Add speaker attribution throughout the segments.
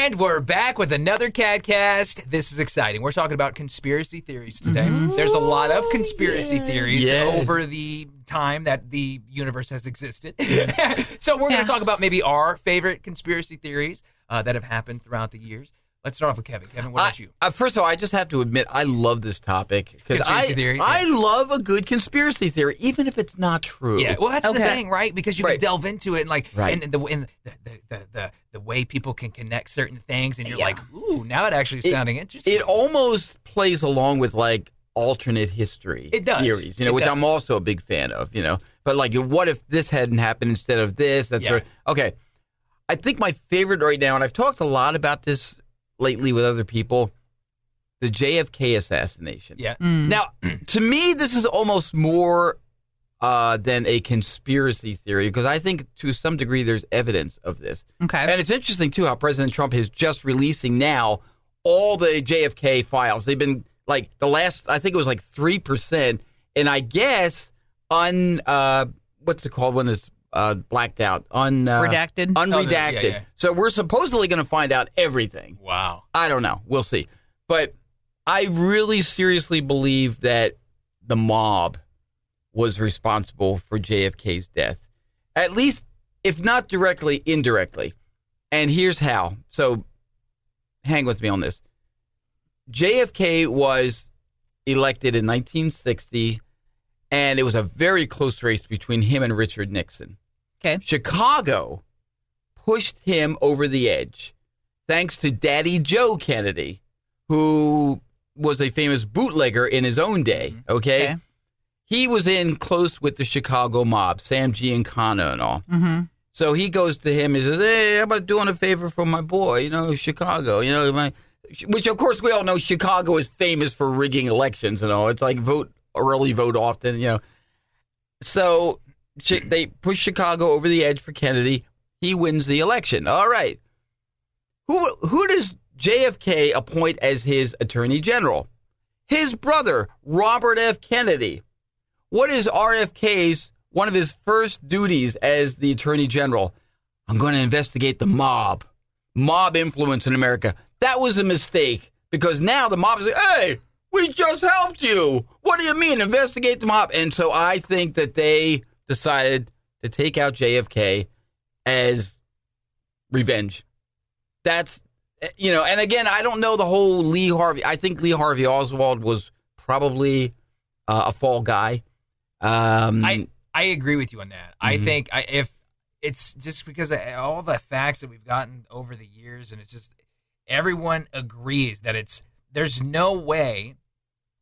Speaker 1: And we're back with another KATcast. This is exciting. We're talking about conspiracy theories today. There's a lot of conspiracy theories over the time that the universe has existed. So we're going to talk about maybe our favorite conspiracy theories that have happened throughout the years. Let's start off with Kevin. Kevin, what about you?
Speaker 2: First of all, I just have to admit, I love this topic. Because I love a good conspiracy theory, even if it's not true.
Speaker 1: Yeah, well, that's the thing, right? Because you can delve into it and the way people can connect certain things, and you're like, ooh, now it actually is sounding interesting.
Speaker 2: It almost plays along with, like, alternate history theories, which I'm also a big fan of, But, like, what if this hadn't happened instead of this? Okay. I think my favorite right now, and I've talked a lot about this lately with other people, the JFK assassination.
Speaker 1: Yeah.
Speaker 2: Now, to me, this is almost more than a conspiracy theory, because I think to some degree there's evidence of this.
Speaker 3: Okay.
Speaker 2: And it's interesting, too, how President Trump is just releasing now all the JFK files. They've been, like, the last, I think it was like 3%, and I guess what's it called when it's blacked out?
Speaker 3: Redacted?
Speaker 2: Unredacted.
Speaker 1: Yeah.
Speaker 2: So we're supposedly going to find out everything.
Speaker 1: Wow.
Speaker 2: I don't know. We'll see. But I really seriously believe that the mob was responsible for JFK's death. At least, if not directly, indirectly. And here's how. So hang with me on this. JFK was elected in 1960, and it was a very close race between him and Richard Nixon.
Speaker 3: Okay.
Speaker 2: Chicago pushed him over the edge thanks to Daddy Joe Kennedy, who was a famous bootlegger in his own day, okay? He was in close with the Chicago mob, Sam Giancana and all.
Speaker 3: Mm-hmm.
Speaker 2: So he goes to him and says, hey, how about doing a favor for my boy, Chicago, which, of course, we all know Chicago is famous for rigging elections and all. It's like early vote often, So they push Chicago over the edge for Kennedy. He wins the election. All right. Who does JFK appoint as his attorney general? His brother, Robert F. Kennedy. What is RFK's, one of his first duties as the attorney general? I'm going to investigate the mob influence in America. That was a mistake, because now the mob is like, hey, we just helped you. What do you mean, investigate the mob? And so I think that they decided to take out JFK as revenge. That's, and again, I don't know the whole Lee Harvey. I think Lee Harvey Oswald was probably a fall guy.
Speaker 1: I agree with you on that. I think if it's just because of all the facts that we've gotten over the years, and it's just everyone agrees that there's no way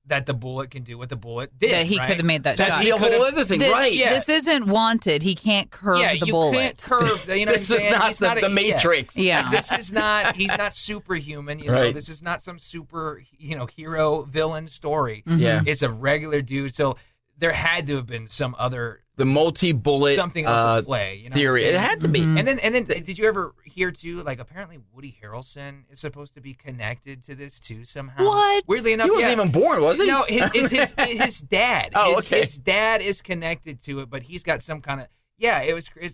Speaker 1: that the bullet can do what the bullet did.
Speaker 3: That he could have made that shot.
Speaker 2: That's the whole other thing, right?
Speaker 3: Yeah. This isn't Wanted. He can't curve the bullet.
Speaker 1: Yeah, you can't curve.
Speaker 2: This is not the Matrix.
Speaker 3: Yeah.
Speaker 1: This is not. He's not superhuman.
Speaker 2: Right.
Speaker 1: This is not some super hero villain story.
Speaker 2: Yeah.
Speaker 1: It's a regular dude. So there had to have been some other.
Speaker 2: The multi-bullet
Speaker 1: something else at play,
Speaker 2: theory. It had to be.
Speaker 1: And then did you ever hear too? Like, apparently Woody Harrelson is supposed to be connected to this too somehow.
Speaker 3: What?
Speaker 1: Weirdly enough,
Speaker 2: he wasn't even born, was he?
Speaker 1: No, his dad.
Speaker 2: Okay.
Speaker 1: His dad is connected to it, but he's got some kind of. Yeah,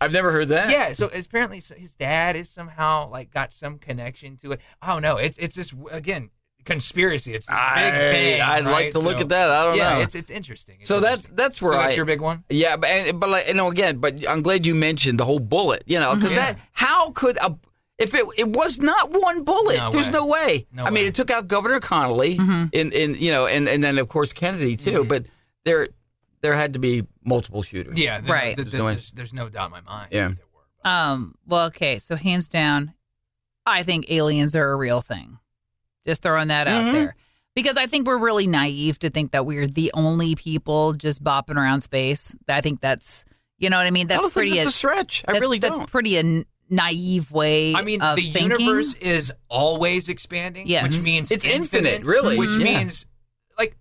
Speaker 2: I've never heard that.
Speaker 1: Yeah, so apparently his dad is somehow like got some connection to it. Oh no, it's just again. Conspiracy. It's a big thing.
Speaker 2: I'd like to look at that. I don't know.
Speaker 1: Yeah, it's interesting.
Speaker 2: That's where
Speaker 1: that's your big one.
Speaker 2: Yeah, but again, but I'm glad you mentioned the whole bullet. Because how could if it was not one bullet? There's no way. I mean, it took out Governor Connolly, and then of course Kennedy too. But there had to be multiple shooters.
Speaker 1: Yeah,
Speaker 3: right.
Speaker 1: There's no doubt in my mind.
Speaker 2: Yeah.
Speaker 3: Well, okay. So hands down, I think aliens are a real thing. Just throwing that out there. Because I think we're really naive to think that we're the only people just bopping around space. I think that's, you know what I mean? That's
Speaker 2: pretty a stretch. I really don't.
Speaker 3: That's pretty a naive way of thinking.
Speaker 1: The universe is always expanding, which means
Speaker 2: it's infinite, really.
Speaker 1: Which means, like,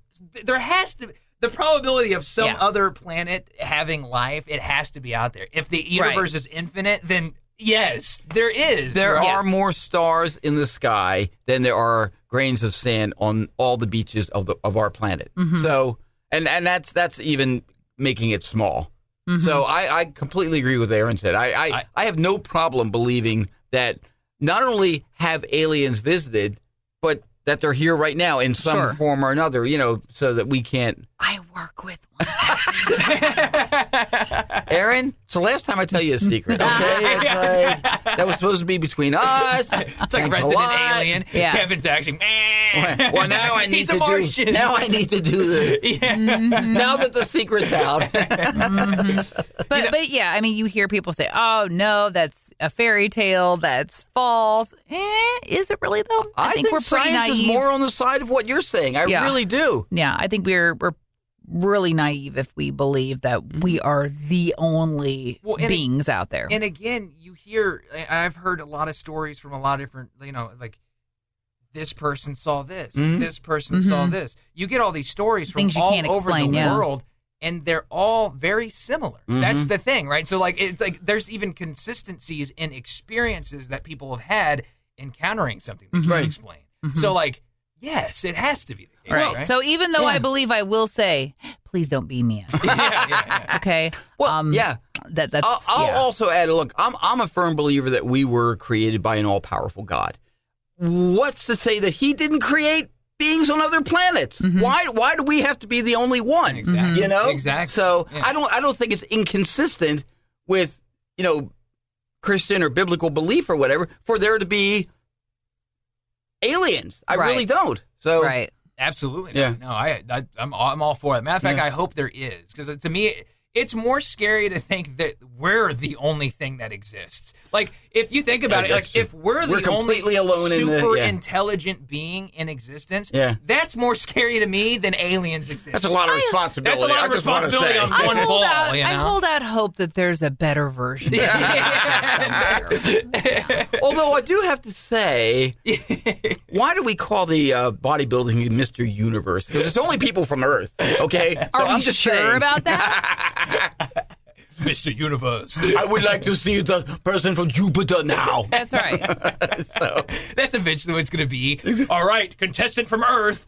Speaker 1: there has to the probability of some other planet having life, it has to be out there. If the universe is infinite, then yes, there is.
Speaker 2: There are more stars in the sky than there are grains of sand on all the beaches of our planet. So, and that's even making it small. So I completely agree with what Aaron said. I have no problem believing that not only have aliens visited, but that they're here right now in some form or another, so that we can't.
Speaker 3: I work with one.
Speaker 2: Aaron, it's the last time I tell you a secret, okay? It's like, that was supposed to be between us.
Speaker 1: It's like Resident Alien.
Speaker 3: Yeah.
Speaker 1: Kevin's actually,
Speaker 2: well, now I need
Speaker 1: he's a Martian.
Speaker 2: Now I need to do the. Now that the secret's out.
Speaker 3: But yeah, I mean, you hear people say, "Oh no, that's a fairy tale. That's false." Is it really though?
Speaker 2: I think
Speaker 3: we're pretty
Speaker 2: science
Speaker 3: naive.
Speaker 2: is more on the side of what you're saying. I really do.
Speaker 3: Yeah, I think we're really naive if we believe that we are the only beings out there.
Speaker 1: And again, I've heard a lot of stories from a lot of different, like this person saw this, this person saw this. You get all these stories from
Speaker 3: Things you
Speaker 1: all
Speaker 3: can't
Speaker 1: over
Speaker 3: explain,
Speaker 1: the world, and they're all very similar. That's the thing, right? So it's like there's even consistencies in experiences that people have had encountering something that you can't explain. So yes, it has to be the case. Right.
Speaker 3: So even though I believe, I will say, please don't beam me up.
Speaker 1: Yeah.
Speaker 3: Okay.
Speaker 2: Well,
Speaker 3: That's.
Speaker 2: I'll also add. Look, I'm a firm believer that we were created by an all-powerful God. What's to say that He didn't create beings on other planets? Why do we have to be the only one?
Speaker 1: Exactly. Exactly.
Speaker 2: So I don't think it's inconsistent with Christian or biblical belief or whatever for there to be aliens. I really don't. So
Speaker 1: Absolutely.
Speaker 2: Yeah.
Speaker 1: No, I'm all for it. Matter of fact, I hope there is, because to me, it's more scary to think that we're the only thing that exists. Like, if you think about it, if we're the only
Speaker 2: alone
Speaker 1: super intelligent being in existence, that's more scary to me than aliens exist.
Speaker 2: That's a lot of responsibility.
Speaker 1: That's a lot of responsibility on one ball.
Speaker 3: I hold out hope that there's a better version.
Speaker 2: Although I do have to say, why do we call the bodybuilding Mr. Universe? Because it's only people from Earth, okay?
Speaker 3: Are we sure about that?
Speaker 1: Mr. Universe.
Speaker 2: I would like to see the person from Jupiter now.
Speaker 3: That's right.
Speaker 1: That's eventually what it's going to be. All right, contestant from Earth.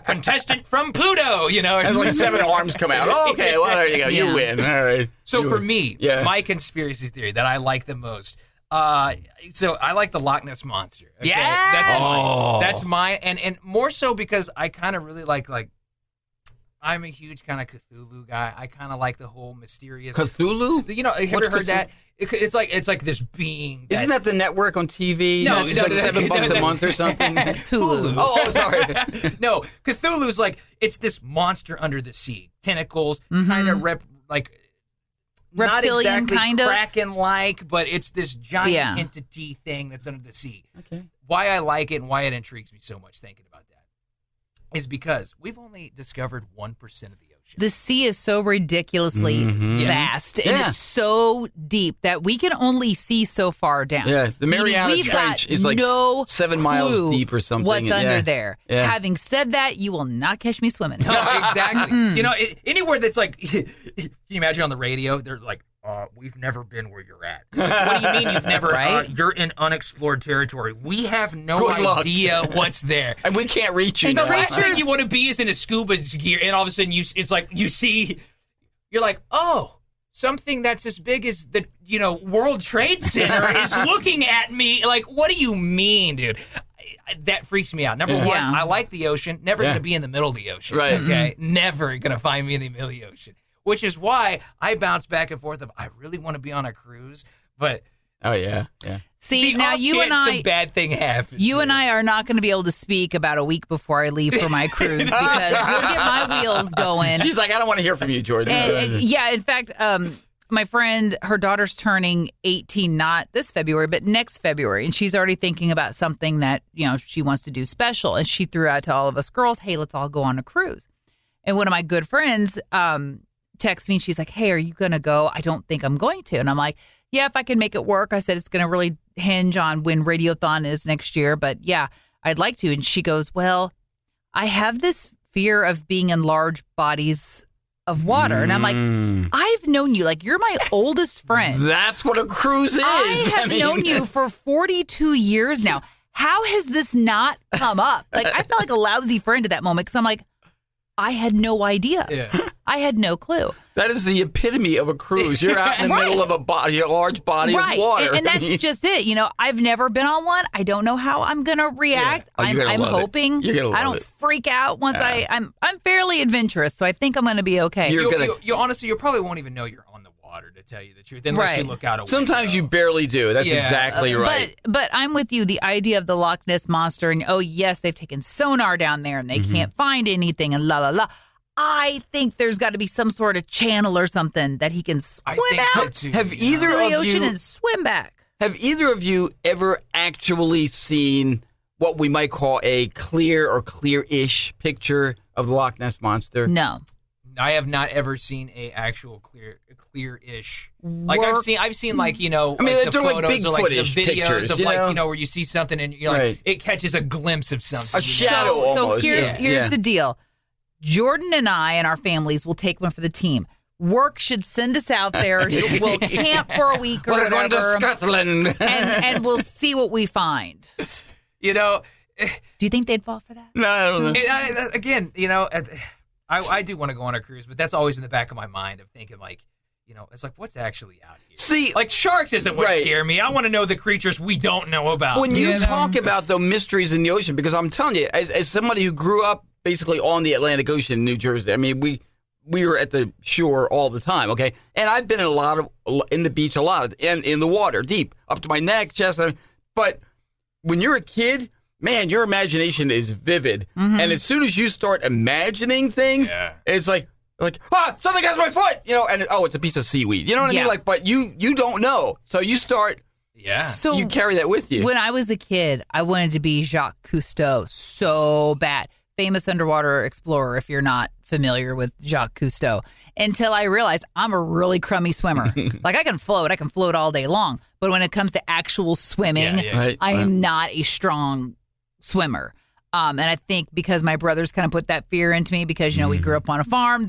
Speaker 1: Contestant from Pluto.
Speaker 2: There's like 7 arms come out. Oh, okay, well, there you go. You win. All right.
Speaker 1: So for me, my conspiracy theory that I like the most, so I like the Loch Ness Monster. Okay?
Speaker 3: Yeah.
Speaker 1: That's mine. And more so because I kind of really like I'm a huge kind of Cthulhu guy. I kind of like the whole mysterious
Speaker 2: Cthulhu.
Speaker 1: Have you ever heard that? It's like this being.
Speaker 2: Isn't that the network on TV?
Speaker 1: No,
Speaker 2: it's like $7 a month or something.
Speaker 3: Hulu.
Speaker 2: Oh, sorry.
Speaker 1: No, Cthulhu's it's this monster under the sea, tentacles, kind of
Speaker 3: reptilian,
Speaker 1: not exactly
Speaker 3: kind of
Speaker 1: Kraken-like, but it's this giant entity thing that's under the sea. Okay. Why I like it and why it intrigues me so much thinking about that is because we've only discovered 1% of the ocean.
Speaker 3: The sea is so ridiculously vast, and it's so deep that we can only see so far down.
Speaker 2: Yeah, the Mariana Trench is like 7 miles deep or something.
Speaker 3: What's under there? Yeah. Having said that, you will not catch me swimming.
Speaker 1: No, exactly. Anywhere that's can you imagine on the radio? They're like, we've never been where you're at. It's like, what do you mean you've never?
Speaker 3: Right?
Speaker 1: You're in unexplored territory. We have no idea what's there,
Speaker 2: and we can't reach you.
Speaker 1: And the last thing you want to be is in a scuba gear, and all of a sudden you see, you're like, oh, something that's as big as the World Trade Center is looking at me. Like, what do you mean, dude? That freaks me out. Number one, I like the ocean. Never going to be in the middle of the ocean.
Speaker 2: Right.
Speaker 1: Okay. Never going to find me in the middle of the ocean. Which is why I bounce back and forth of I really want to be on a cruise, but
Speaker 3: See, now you and I,
Speaker 1: some bad thing happens.
Speaker 3: You and I are not going to be able to speak about a week before I leave for my cruise because you'll get my wheels going.
Speaker 2: She's like, I don't want to hear from you, Jordan.
Speaker 3: In fact, my friend, her daughter's turning 18, not this February, but next February, and she's already thinking about something that she wants to do special, and she threw out to all of us girls, "Hey, let's all go on a cruise." And one of my good friends texts me, and she's like, "Hey, are you going to go?" "I don't think I'm going to." And I'm like, "Yeah, if I can make it work." I said, "It's going to really hinge on when Radiothon is next year, but yeah, I'd like to." And she goes, "Well, I have this fear of being in large bodies of water." And I'm like, "I've known you. Like, you're my oldest friend.
Speaker 2: That's what a cruise is.
Speaker 3: I have known you for 42 years now. How has this not come up?" Like, I felt like a lousy friend at that moment because I'm like, I had no idea.
Speaker 1: Yeah.
Speaker 3: I had no clue.
Speaker 2: That is the epitome of a cruise. You're out in the middle of a large body of water.
Speaker 3: And that's just it. You know, I've never been on one. I don't know how I'm going to react.
Speaker 2: Yeah.
Speaker 3: I'm hoping I don't freak out once I'm fairly adventurous, so I think I'm going to be okay.
Speaker 1: You honestly, you probably won't even know you're on the water, to tell you the truth, unless you look out a window.
Speaker 2: Sometimes you barely do. That's exactly right.
Speaker 3: But I'm with you. The idea of the Loch Ness Monster and, oh, yes, they've taken sonar down there and they can't find anything and la, la, la. I think there's got to be some sort of channel or something that he can swim out
Speaker 1: so too.
Speaker 2: Have either
Speaker 3: to the
Speaker 2: of
Speaker 3: ocean
Speaker 2: you
Speaker 3: and swim back.
Speaker 2: Have either of you ever actually seen what we might call a clear or clear-ish picture of the Loch Ness Monster?
Speaker 3: No.
Speaker 1: I have not ever seen a actual clear-ish. Like I've seen like, you know,
Speaker 2: I mean,
Speaker 1: like the
Speaker 2: they're
Speaker 1: photos
Speaker 2: like
Speaker 1: or like the
Speaker 2: Bigfoot-ish
Speaker 1: videos
Speaker 2: pictures,
Speaker 1: of like, you know, where you see something and you're like, it catches a glimpse of something.
Speaker 2: A shadow almost.
Speaker 3: So here's the deal. Jordan and I and our families will take one for the team. Work should send us out there. We'll camp for a week or whatever.
Speaker 2: We're going to Scotland.
Speaker 3: and we'll see what we find.
Speaker 1: You know.
Speaker 3: Do you think they'd fall for that?
Speaker 2: No, I don't know.
Speaker 1: Again, you know, I do want to go on a cruise, but that's always in the back of my mind of thinking like, you know, it's like, what's actually out here?
Speaker 2: See,
Speaker 1: like sharks isn't what scare me. I want to know the creatures we don't know about.
Speaker 2: When you talk about the mysteries in the ocean, because I'm telling you, as somebody who grew up basically on the Atlantic Ocean in New Jersey, I mean, we were at the shore all the time, okay? And I've been in the beach a lot, and in the water, deep, up to my neck, chest. But when you're a kid, man, your imagination is vivid. And as soon as you start imagining things, it's like, something has my foot, you know, and it's a piece of seaweed. You know what I mean? Like, but you don't know. So you start,
Speaker 3: so
Speaker 2: you carry that with you.
Speaker 3: When I was a kid, I wanted to be Jacques Cousteau so bad. Famous underwater explorer, if you're not familiar with Jacques Cousteau, until I realized I'm a really crummy swimmer. Like, I can float all day long. But when it comes to actual swimming, I am not a strong swimmer. And I think because my brothers kind of put that fear into me because, you know, we grew up on a farm.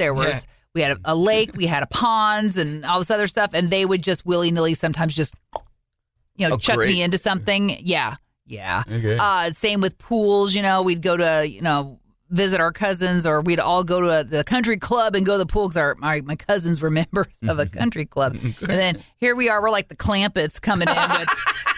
Speaker 3: We had a lake, we had a ponds and all this other stuff. And they would just willy-nilly sometimes just, you know, chuck me into something. Yeah. Okay. Same with pools. You know, we'd go to, you know, visit our cousins, or we'd all go to the country club and go to the pool because my cousins were members of a country club. And then here we are, we're like the Clampets coming in with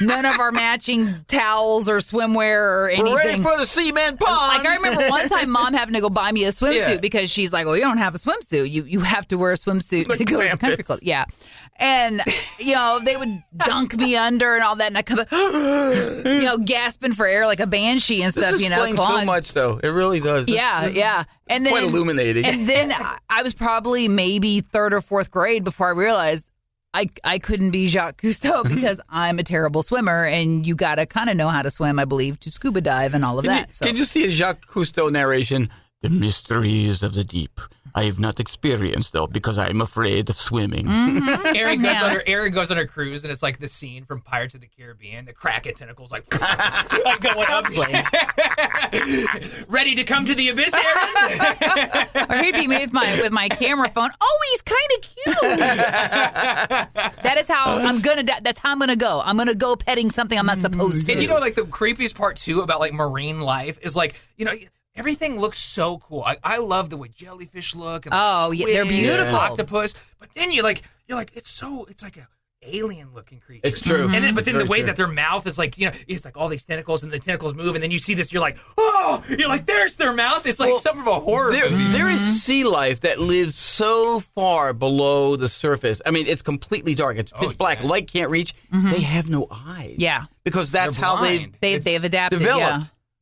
Speaker 3: none of our matching towels or swimwear or anything.
Speaker 2: We're ready for the cement pond.
Speaker 3: Like, I remember one time Mom having to go buy me a swimsuit because she's like, well, you don't have a swimsuit. You have to wear a swimsuit to go to the country club. Yeah. And, you know, they would dunk me under and all that. And I come up, you know, gasping for air like a banshee and stuff, you know.
Speaker 2: This explains so much, though. It really does.
Speaker 3: Yeah. And
Speaker 2: it's
Speaker 3: then,
Speaker 2: quite illuminating.
Speaker 3: And then I was probably maybe third or fourth grade before I realized I couldn't be Jacques Cousteau because I'm a terrible swimmer, and you got to kind of know how to swim, I believe, to scuba dive and all of that.
Speaker 2: Can you see a Jacques Cousteau narration? The mysteries of the deep. I have not experienced, though, because I'm afraid of swimming.
Speaker 1: Aaron goes on a cruise, and it's like the scene from Pirates of the Caribbean. The Kraken tentacles like going up. Ready to come to the abyss, Aaron?
Speaker 3: Or he'd be me with my camera phone. Oh, he's kind of cute. That is how I'm gonna. That's how I'm gonna go. I'm gonna go petting something I'm not supposed to.
Speaker 1: And you know, like the creepiest part too about like marine life is like, you know, everything looks so cool. I love the way jellyfish look. And squid,
Speaker 3: they're beautiful.
Speaker 1: And octopus. But then you're like it's like a alien looking creature.
Speaker 2: It's true.
Speaker 1: And then, but then the way that their mouth is like, you know, it's like all these tentacles and the tentacles move, and then you see this, you're like, there's their mouth. It's like something of a horror movie.
Speaker 2: There is sea life that lives so far below the surface. I mean, it's completely dark. It's pitch black. Light can't reach. They have no eyes.
Speaker 3: Yeah.
Speaker 2: Because that's how they've
Speaker 3: adapted.
Speaker 2: Developed.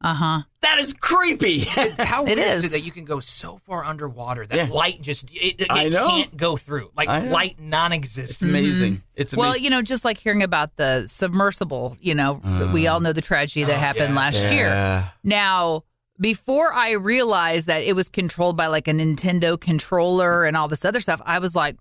Speaker 3: Yeah.
Speaker 2: That is creepy.
Speaker 1: How weird is it that you can go so far underwater that light just it can't go through? Like light non-existent.
Speaker 2: It's amazing. It's amazing.
Speaker 3: Well, you know, just like hearing about the submersible, you know, we all know the tragedy that happened last year. Now, before I realized that it was controlled by like a Nintendo controller and all this other stuff, I was like,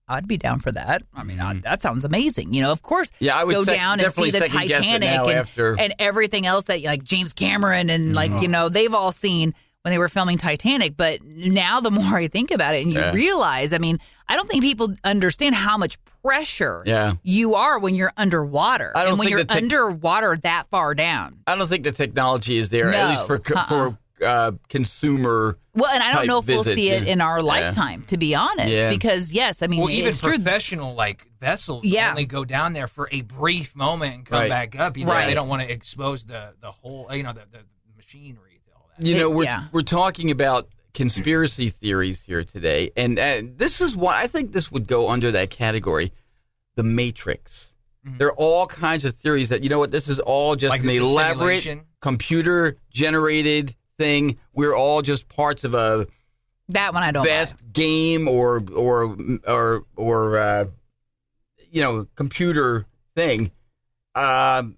Speaker 3: I'd be down for that. I mean, that sounds amazing. You know, of course,
Speaker 2: I would
Speaker 3: go down and see the Titanic and everything else that like James Cameron and like, you know, they've all seen when they were filming Titanic. But now the more I think about it and you realize, I mean, I don't think people understand how much pressure you are when you're underwater and when you're underwater that far down.
Speaker 2: I don't think the technology is there, at least for consumer.
Speaker 3: Well, and I don't know if we'll see it in our
Speaker 2: Yeah.
Speaker 3: lifetime, to be honest.
Speaker 2: Yeah.
Speaker 3: Because, yes, I mean,
Speaker 1: Well, even
Speaker 3: it's true.
Speaker 1: professional vessels only go down there for a brief moment and come
Speaker 2: Right.
Speaker 1: back up. You know,
Speaker 3: Right.
Speaker 1: they don't want to expose the whole, the machinery to all that.
Speaker 2: You know,
Speaker 3: Yeah.
Speaker 2: we're talking about conspiracy theories here today, and this is why I think this would go under that category, the Matrix.
Speaker 1: Mm-hmm.
Speaker 2: There are all kinds of theories that, you know what, this is all just
Speaker 1: Like
Speaker 2: an
Speaker 1: this is
Speaker 2: elaborate
Speaker 1: simulation?
Speaker 2: computer-generated thing. We're all just parts of a
Speaker 3: That one I don't
Speaker 2: vast game or computer thing. I'm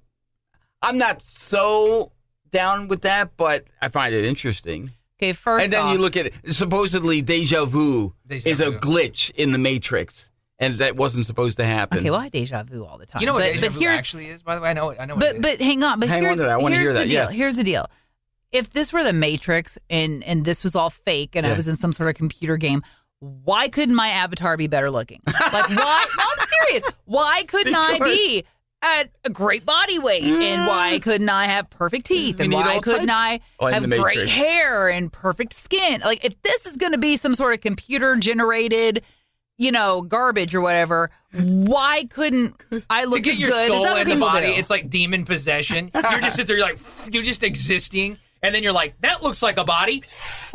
Speaker 2: not so down with that, but I find it interesting.
Speaker 3: Okay, first
Speaker 2: And then
Speaker 3: off,
Speaker 2: you look at it, supposedly deja vu is a glitch in the Matrix, and that wasn't supposed to happen.
Speaker 3: Okay, well, I deja vu all the time.
Speaker 1: You know what
Speaker 3: but,
Speaker 1: deja
Speaker 3: but
Speaker 1: vu
Speaker 3: here's,
Speaker 1: actually is, by the way? I know what it is.
Speaker 3: But hang on. But
Speaker 2: Hang
Speaker 3: here's,
Speaker 2: on to that. I wanna
Speaker 3: here's
Speaker 2: hear
Speaker 3: the
Speaker 2: that,
Speaker 3: deal.
Speaker 2: yes.
Speaker 3: Here's the deal. If this were the Matrix and this was all fake and I
Speaker 2: Yeah.
Speaker 3: was in some sort of computer game, why couldn't my avatar be better looking? Like, why? No, I'm serious. Why couldn't I be at a great body weight? And why couldn't I have perfect teeth?
Speaker 2: We
Speaker 3: And
Speaker 2: need
Speaker 3: why
Speaker 2: all
Speaker 3: couldn't
Speaker 2: types.
Speaker 3: I
Speaker 2: In
Speaker 3: have
Speaker 2: the
Speaker 3: great
Speaker 2: Matrix.
Speaker 3: hair and perfect skin? Like, if this is going to be some sort of computer generated, garbage or whatever, why couldn't I look
Speaker 1: to get
Speaker 3: as
Speaker 1: your
Speaker 3: good
Speaker 1: soul
Speaker 3: as other
Speaker 1: in the
Speaker 3: people
Speaker 1: body,
Speaker 3: do?
Speaker 1: it's like demon possession. You're just sit there, you're just existing, and then you're like, that looks like a body.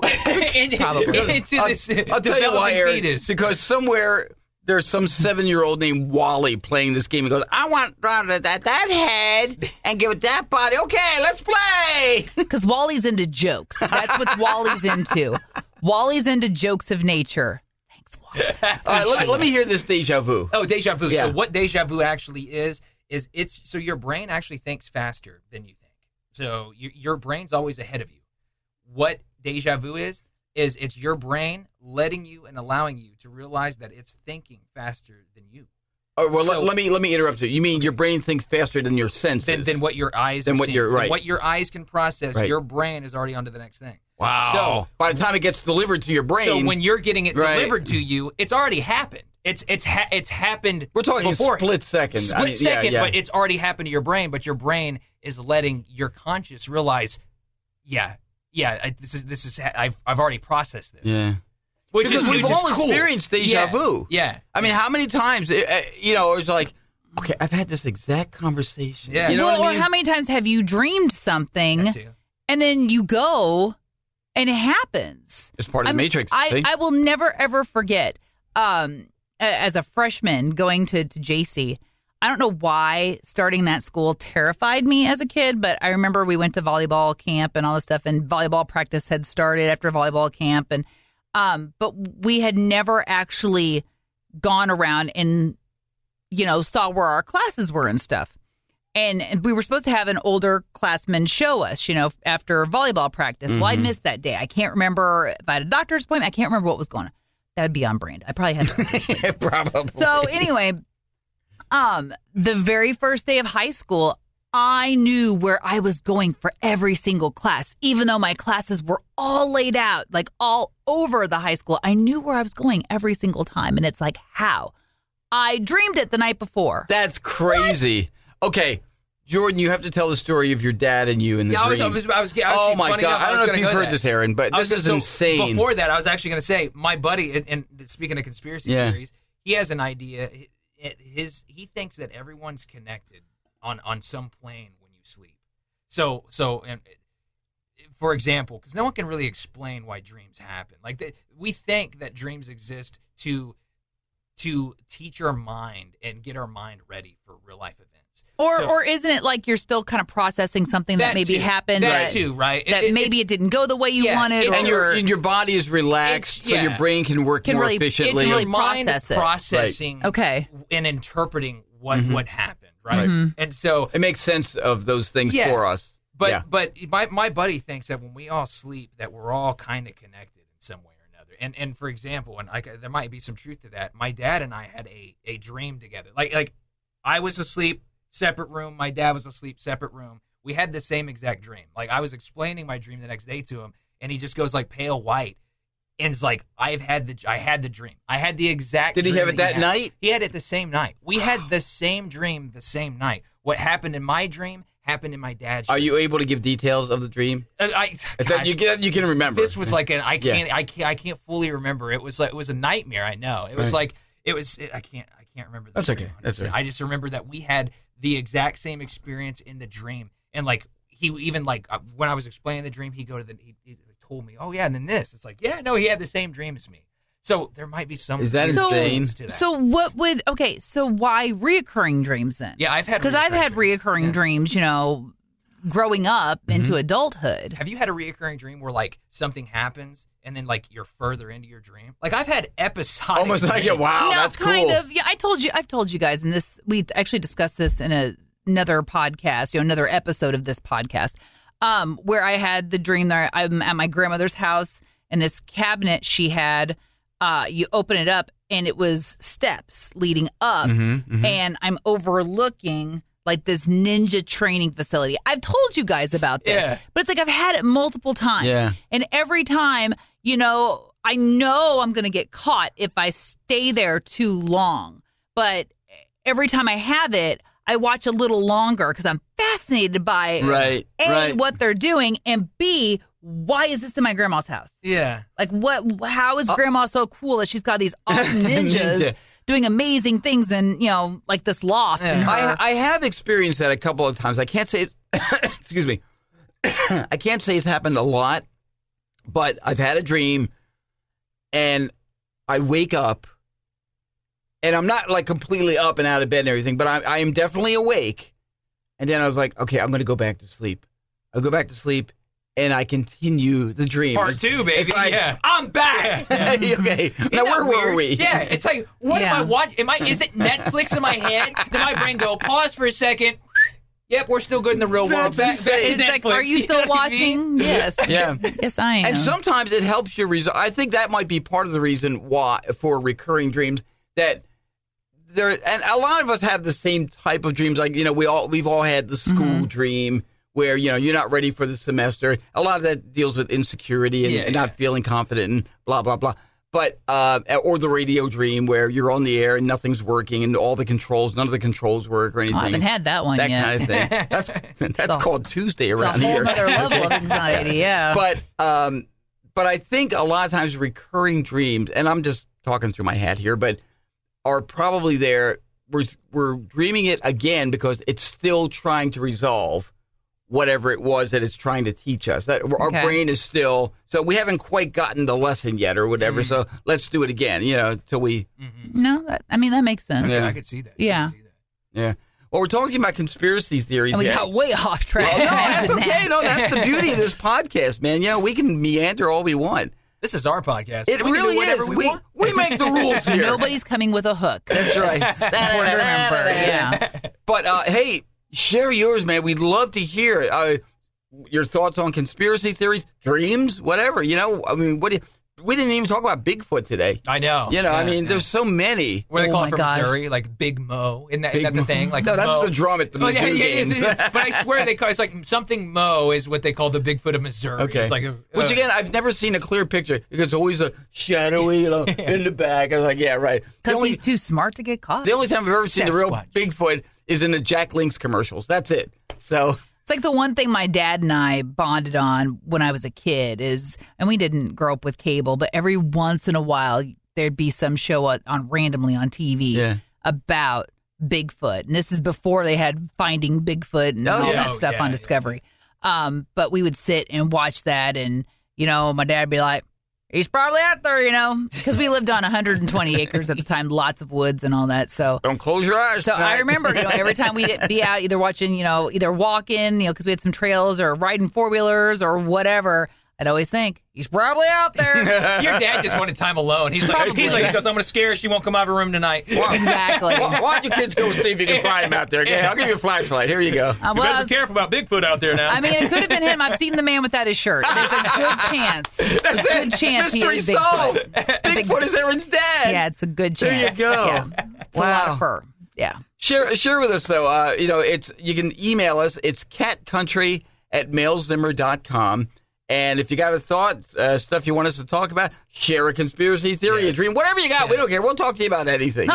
Speaker 1: And
Speaker 3: Probably.
Speaker 1: into this
Speaker 2: I'll tell you why,
Speaker 1: developing
Speaker 2: Eric.
Speaker 1: fetus.
Speaker 2: Because somewhere there's some 7-year-old named Wally playing this game. He goes, I want that head and give it that body. Okay, let's play.
Speaker 3: Because Wally's into jokes. That's what Wally's into. Wally's into jokes of nature. Thanks, Wally.
Speaker 2: All right, let me hear this deja vu.
Speaker 1: Oh, deja vu.
Speaker 2: Yeah.
Speaker 1: So what deja vu actually is it's so your brain actually thinks faster than you think. So your brain's always ahead of you. What deja vu is it's your brain letting you and allowing you to realize that it's thinking faster than you.
Speaker 2: Oh, well,
Speaker 1: So-
Speaker 2: let me interrupt you. You mean your brain thinks faster than your senses?
Speaker 1: Than what your eyes
Speaker 2: Than
Speaker 1: are
Speaker 2: what
Speaker 1: seeing.
Speaker 2: you're-
Speaker 1: Than
Speaker 2: right.
Speaker 1: what your eyes can process,
Speaker 2: Right.
Speaker 1: your brain is already on to the next thing.
Speaker 2: Wow.
Speaker 1: So
Speaker 2: by the time it gets delivered to your brain,
Speaker 1: So when you're getting it
Speaker 2: Right.
Speaker 1: delivered to you, it's already happened. It's happened.
Speaker 2: we're talking
Speaker 1: before.
Speaker 2: split second.
Speaker 1: Split second,
Speaker 2: yeah.
Speaker 1: but it's already happened to your brain. But your brain is letting your conscious realize, this is. I've already processed this.
Speaker 2: Yeah.
Speaker 1: Which
Speaker 2: Because
Speaker 1: is
Speaker 2: we've
Speaker 1: which is
Speaker 2: all
Speaker 1: cool.
Speaker 2: experienced deja vu.
Speaker 1: Yeah.
Speaker 2: I mean, how many times, it's like, okay, I've had this exact conversation.
Speaker 1: Yeah.
Speaker 2: You know what I mean?
Speaker 3: Or how many times have you dreamed something
Speaker 1: That too.
Speaker 3: and then you go and it happens?
Speaker 2: It's part of the Matrix.
Speaker 3: I
Speaker 2: see?
Speaker 3: will never, ever forget as a freshman going to JC. I don't know why starting that school terrified me as a kid, but I remember we went to volleyball camp and all this stuff, and volleyball practice had started after volleyball camp. And but we had never actually gone around and, saw where our classes were and stuff. And we were supposed to have an older classman show us, after volleyball practice. Well, I missed that day. I can't remember if I had a doctor's appointment. I can't remember what was going on. That would be on brand. I probably had
Speaker 2: Probably.
Speaker 3: So anyway, the very first day of high school, I knew where I was going for every single class, even though my classes were all laid out, like all over the high school. I knew where I was going every single time. And it's like, how? I dreamed it the night before.
Speaker 2: That's crazy. Okay, Jordan, you have to tell the story of your dad and you in the
Speaker 1: Yeah,
Speaker 2: dream.
Speaker 1: I was
Speaker 2: Oh my
Speaker 1: funny
Speaker 2: God!
Speaker 1: enough,
Speaker 2: I don't know
Speaker 1: was
Speaker 2: if
Speaker 1: gonna
Speaker 2: you've
Speaker 1: go
Speaker 2: heard
Speaker 1: there.
Speaker 2: this, Aaron, but this is insane.
Speaker 1: Before that, I was actually going to say my buddy, and speaking of conspiracy theories, he has an idea. He thinks that everyone's connected on some plane when you sleep. So and for example, because no one can really explain why dreams happen. Like we think that dreams exist to teach our mind and get our mind ready for real life events.
Speaker 3: Or isn't it like you're still kind of processing something that maybe
Speaker 1: too.
Speaker 3: happened?
Speaker 1: That too, right?
Speaker 3: That maybe it didn't go the way you wanted.
Speaker 2: And your body is relaxed, so your brain can work more efficiently.
Speaker 1: It's your
Speaker 3: really
Speaker 1: mind
Speaker 3: process it.
Speaker 1: processing
Speaker 3: and
Speaker 1: interpreting what happened, right? And so
Speaker 2: it makes sense of those things for us.
Speaker 1: But my buddy thinks that when we all sleep, that we're all kind of connected in some way or another. And for example, and there might be some truth to that. My dad and I had a dream together. Like I was asleep, separate room. My dad was asleep, separate room. We had the same exact dream. Like I was explaining my dream the next day to him, and he just goes like pale white, and it's like I had the dream. I had the exact.
Speaker 2: Did he
Speaker 1: dream
Speaker 2: have it that night?
Speaker 1: He had it the same night. We had the same dream the same night. What happened in my dream happened in my dad's
Speaker 2: Are
Speaker 1: dream.
Speaker 2: you able to give details of the dream? You can remember.
Speaker 1: This was like I can't fully remember. It was a nightmare. I know. It was I can't remember.
Speaker 2: That's okay. That's okay.
Speaker 1: I just remember that we had the exact same experience in the dream, and like he even like when I was explaining the dream, he told me, oh yeah, and then this. It's like, yeah, no, he had the same dream as me. So there might be some.
Speaker 2: Is that insane?
Speaker 1: To that.
Speaker 3: So what would? Okay, so why reoccurring dreams then?
Speaker 1: Yeah, I've had
Speaker 3: reoccurring dreams. You know, growing up into adulthood.
Speaker 1: Have you had a reoccurring dream where like something happens and then like you're further into your dream? Like I've had episodic.
Speaker 2: Almost like it. Wow,
Speaker 3: no,
Speaker 2: that's cool.
Speaker 3: Kind of. Yeah, I've told you guys, and this we actually discussed this in another podcast. Another episode of this podcast, where I had the dream that I'm at my grandmother's house, and this cabinet she had. You open it up, and it was steps leading up, and I'm overlooking like this ninja training facility. I've told you guys about this, but it's like I've had it multiple times, and every time, I know I'm going to get caught if I stay there too long. But every time I have it, I watch a little longer because I'm fascinated by A, what they're doing, and B, why is this in my grandma's house?
Speaker 1: Yeah.
Speaker 3: Like, how is grandma so cool that she's got these awesome ninjas doing amazing things in, like this loft?
Speaker 1: Yeah.
Speaker 3: And
Speaker 2: I have experienced that a couple of times. I can't say it, excuse me. I can't say it's happened a lot, but I've had a dream and I wake up and I'm not like completely up and out of bed and everything, but I am definitely awake. And then I was like, okay, I'm going to go back to sleep. I'll go back to sleep. And I continue the dream.
Speaker 1: Part 2, baby.
Speaker 2: It's like,
Speaker 1: yeah.
Speaker 2: I'm back.
Speaker 1: Yeah.
Speaker 2: Okay. Now, where were we?
Speaker 1: Yeah. It's like, what am I watching? Is it Netflix in my head? Then my brain go, pause for a second. Yep, we're still good in the real world. Back
Speaker 3: it's
Speaker 1: Netflix,
Speaker 3: like, are you still watching? Yes.
Speaker 2: Yeah.
Speaker 3: Yes, I am.
Speaker 2: And sometimes it helps you I think that might be part of the reason why, for recurring dreams, that and a lot of us have the same type of dreams. Like, we've all had the school dream. Where, you're not ready for the semester. A lot of that deals with insecurity and not feeling confident and blah, blah, blah. But, or the radio dream where you're on the air and nothing's working and none of the controls work or anything.
Speaker 3: I haven't had that one
Speaker 2: that
Speaker 3: yet.
Speaker 2: Kind of thing. That's called Tuesday around here.
Speaker 3: It's a whole other level of anxiety, yeah.
Speaker 2: But I think a lot of times recurring dreams, and I'm just talking through my hat here, but are probably there. We're dreaming it again because it's still trying to resolve whatever it was that it's trying to teach us. That our brain is still, so we haven't quite gotten the lesson yet or whatever. So let's do it again, till we.
Speaker 3: No, that makes sense.
Speaker 1: I could see that.
Speaker 3: Yeah.
Speaker 2: Yeah. Well, we're talking about conspiracy theories.
Speaker 3: And we got way off track.
Speaker 2: No, that's okay. No, that's the beauty of this podcast, man. We can meander all we want.
Speaker 1: This is our podcast.
Speaker 2: It
Speaker 1: we
Speaker 2: really
Speaker 1: can do whatever
Speaker 2: is.
Speaker 1: we want.
Speaker 2: We make the rules here.
Speaker 3: Nobody's coming with a hook.
Speaker 2: That's right.
Speaker 3: Important to remember. Yeah.
Speaker 2: But hey, share yours, man. We'd love to hear your thoughts on conspiracy theories, dreams, whatever. I mean, we didn't even talk about Bigfoot today.
Speaker 1: I know.
Speaker 2: There's so many.
Speaker 1: Where they call it from Missouri, like Big Mo. Isn't that the thing? Like
Speaker 2: no, that's
Speaker 1: Mo.
Speaker 2: the drum at the Missouri games.
Speaker 1: But I swear it's like something Mo is what they call the Bigfoot of Missouri.
Speaker 2: Okay.
Speaker 1: It's like
Speaker 2: which again, I've never seen a clear picture. It's always a shadowy, in the back. I was like, yeah, right.
Speaker 3: Because he's too smart to get caught.
Speaker 2: The only time I've ever seen a real Bigfoot is in the Jack Link's commercials. That's it. So.
Speaker 3: It's like the one thing my dad and I bonded on when I was a kid and we didn't grow up with cable, but every once in a while there'd be some show randomly on TV about Bigfoot. And this is before they had Finding Bigfoot and all that stuff on Discovery. But we would sit and watch that and, my dad would be like, he's probably out there, because we lived on 120 acres at the time, lots of woods and all that. So
Speaker 2: don't close your eyes.
Speaker 3: So I remember, every time we'd be out either watching, either walking, because we had some trails or riding 4-wheelers or whatever, I'd always think, he's probably out there.
Speaker 1: Your dad just wanted time alone. He goes, I'm going to scare her. She won't come out of her room tonight.
Speaker 3: Exactly.
Speaker 2: Why don't you kids go see if you can find him out there? Okay, I'll give you a flashlight. Here you go.
Speaker 1: You better be careful about Bigfoot out there now.
Speaker 3: I mean, it could have been him. I've seen the man without his shirt. There's a good chance. It's a good chance he is Bigfoot.
Speaker 2: Bigfoot is Aaron's dad.
Speaker 3: Yeah, it's a good chance.
Speaker 2: There you go.
Speaker 3: Yeah. It's a lot of fur. Yeah.
Speaker 2: Share with us, though. You can email us. It's catcountry@mailzimmer.com. And if you got a thought, stuff you want us to talk about, share a conspiracy theory, a dream, whatever you got, we don't care. We'll talk to you about anything.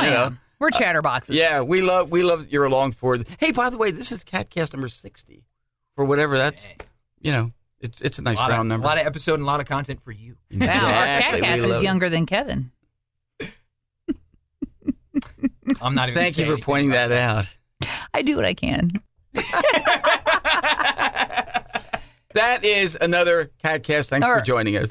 Speaker 3: We're chatterboxes.
Speaker 2: Yeah, we love you're along for. Hey, by the way, this is KATcast number 60, or whatever. That's it's a nice round number.
Speaker 1: A lot of episode and a lot of content for you.
Speaker 3: Wow, our KATcast is younger than Kevin.
Speaker 1: I'm not even.
Speaker 2: Thank you for pointing that out.
Speaker 3: I do what I can.
Speaker 2: That is another KATcast. Thanks for joining us.